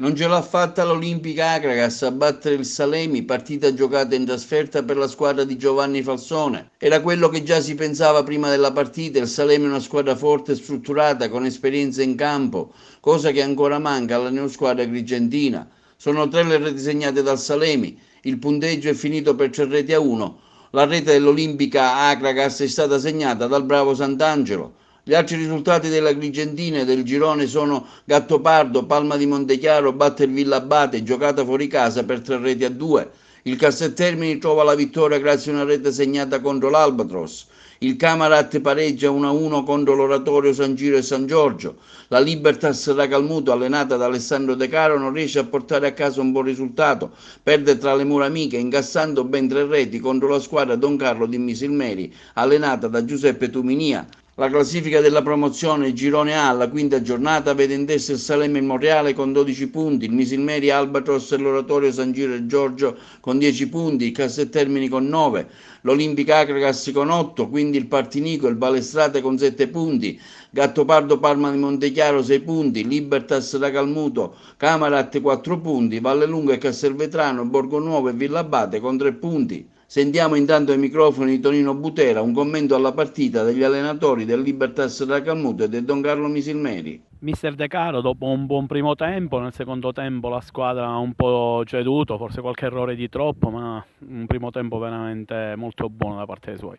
Non ce l'ha fatta l'Olimpica Akragas a battere il Salemi, partita giocata in trasferta per la squadra di Giovanni Falsone. Era quello che già si pensava prima della partita, il Salemi è una squadra forte e strutturata, con esperienza in campo, cosa che ancora manca alla neosquadra agrigentina. Sono tre le reti segnate dal Salemi, il punteggio è finito per 3-1. La rete dell'Olimpica Akragas è stata segnata dal bravo Sant'Angelo. Gli altri risultati della Grigentina e del girone sono Gattopardo, Palma di Montechiaro batte il Villabate, giocata fuori casa per 3-2. Il Casteltermini trova la vittoria grazie a una rete segnata contro l'Albatros. Il Camarat pareggia 1-1 contro l'Oratorio San Giro e San Giorgio. La Libertas Racalmuto, allenata da Alessandro De Caro, non riesce a portare a casa un buon risultato. Perde tra le mura amiche, incassando ben 3 reti contro la squadra Don Carlo di Misilmeri, allenata da Giuseppe Tuminia. La classifica della promozione Girone A alla quinta giornata vede in testa il Salemme e il Monreale con 12 punti, il Misilmeri, Albatros e l'Oratorio San Giro e Giorgio con 10 punti, il Casteltermini con 9, l'Olimpica Acragas con 8, quindi il Partinico e il Balestrate con 7 punti, Gattopardo Parma di Montechiaro 6 punti, Libertas da Calmuto, Camarat 4 punti, Vallelunga e Castelvetrano, Borgonuovo e Villabate con 3 punti. Sentiamo intanto ai microfoni di Tonino Butera un commento alla partita degli allenatori del Libertas Racalmuto e del Don Carlo Misilmeri. Mister De Caro, dopo un buon primo tempo, nel secondo tempo la squadra ha un po' ceduto, forse qualche errore di troppo, ma un primo tempo veramente molto buono da parte dei suoi.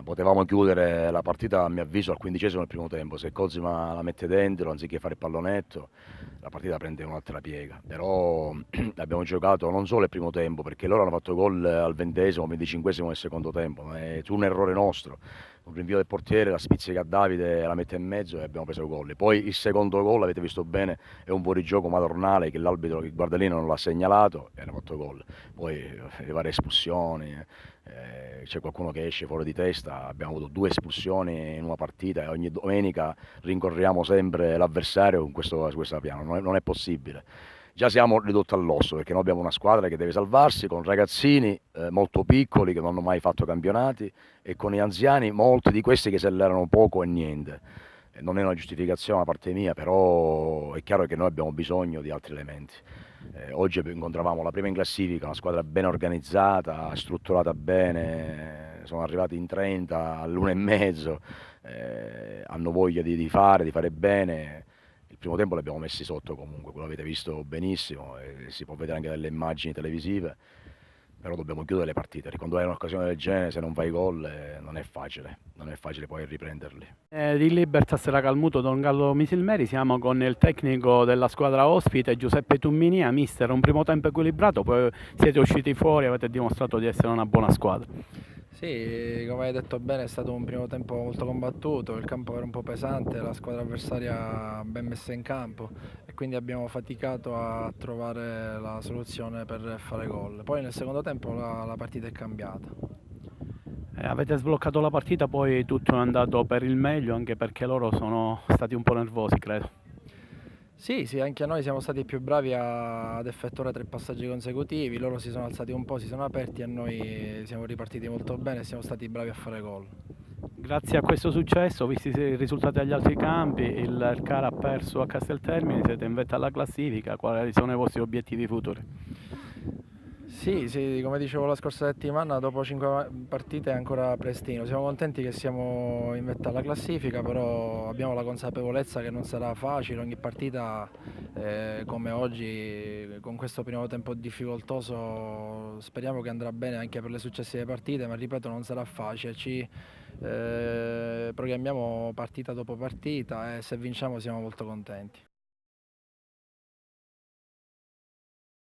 Potevamo chiudere la partita, a mio avviso, al 15° del primo tempo. Se Cosima la mette dentro, anziché fare il pallonetto, la partita prende un'altra piega. Però abbiamo giocato non solo il primo tempo, perché loro hanno fatto gol al 20°, 25° del secondo tempo, ma è un errore nostro. Un rinvio del portiere, la spizzica a Davide, la mette in mezzo e abbiamo preso gol. Poi il secondo gol, avete visto bene, è un fuorigioco madornale che l'arbitro che guarda lì non l'ha segnalato e hanno fatto gol. Poi le varie espulsioni, c'è qualcuno che esce fuori di testa, abbiamo avuto 2 espulsioni in una partita e ogni domenica rincorriamo sempre l'avversario su questo piano, non è possibile. Già siamo ridotti all'osso perché noi abbiamo una squadra che deve salvarsi con ragazzini molto piccoli che non hanno mai fatto campionati e con gli anziani, molti di questi che si allenano poco e niente. Non è una giustificazione da parte mia, però è chiaro che noi abbiamo bisogno di altri elementi. Oggi incontravamo la prima in classifica, una squadra ben organizzata, strutturata bene, sono arrivati in 30 all'1,5, hanno voglia di fare bene. Il primo tempo li abbiamo messi sotto comunque, quello avete visto benissimo, e si può vedere anche dalle immagini televisive, però dobbiamo chiudere le partite. Quando hai un'occasione del genere, se non fai gol, non è facile poi riprenderli. Di Libertas Racalmuto Don Gallo Misilmeri siamo con il tecnico della squadra ospite Giuseppe Tumminia. Mister, un primo tempo equilibrato, poi siete usciti fuori e avete dimostrato di essere una buona squadra. Sì, come hai detto bene, è stato un primo tempo molto combattuto, il campo era un po' pesante, la squadra avversaria ben messa in campo e quindi abbiamo faticato a trovare la soluzione per fare gol. Poi nel secondo tempo la partita è cambiata. Avete sbloccato la partita, poi tutto è andato per il meglio, anche perché loro sono stati un po' nervosi, credo. Sì, sì, anche noi siamo stati più bravi ad effettuare 3 passaggi consecutivi, loro si sono alzati un po', si sono aperti e noi siamo ripartiti molto bene e siamo stati bravi a fare gol. Grazie a questo successo, visti i risultati agli altri campi, il Cara ha perso a Casteltermini, siete in vetta alla classifica, quali sono i vostri obiettivi futuri? Sì, sì, come dicevo la scorsa settimana, dopo 5 partite è ancora prestino. Siamo contenti che siamo in vetta alla classifica, però abbiamo la consapevolezza che non sarà facile. Ogni partita, come oggi, con questo primo tempo difficoltoso, speriamo che andrà bene anche per le successive partite, ma ripeto, non sarà facile. Ci programmiamo partita dopo partita e se vinciamo siamo molto contenti.